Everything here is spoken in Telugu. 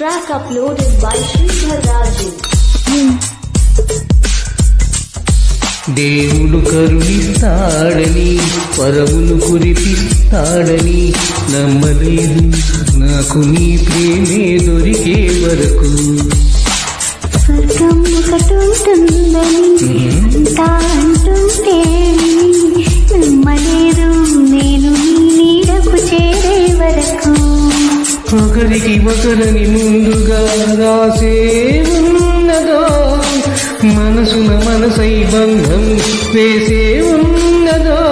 Track uploaded by Sridhar Raju. దేవుడు కరుణిస్తాడని వరములు కురిపిస్తాడని నమ్మలేదు నాకు నీ ప్రేమే దొరికే వరకు. స్వర్గం ఒకటుంటుందని అంతా అంటుంటే నమ్మలేదు నేను నీ నీడకు చేరే వరకు. ఒకరికి ఒకరని ముందుగా రాసే ఉన్నదో మనసున మనసై బంధం వేసే ఉన్నదో.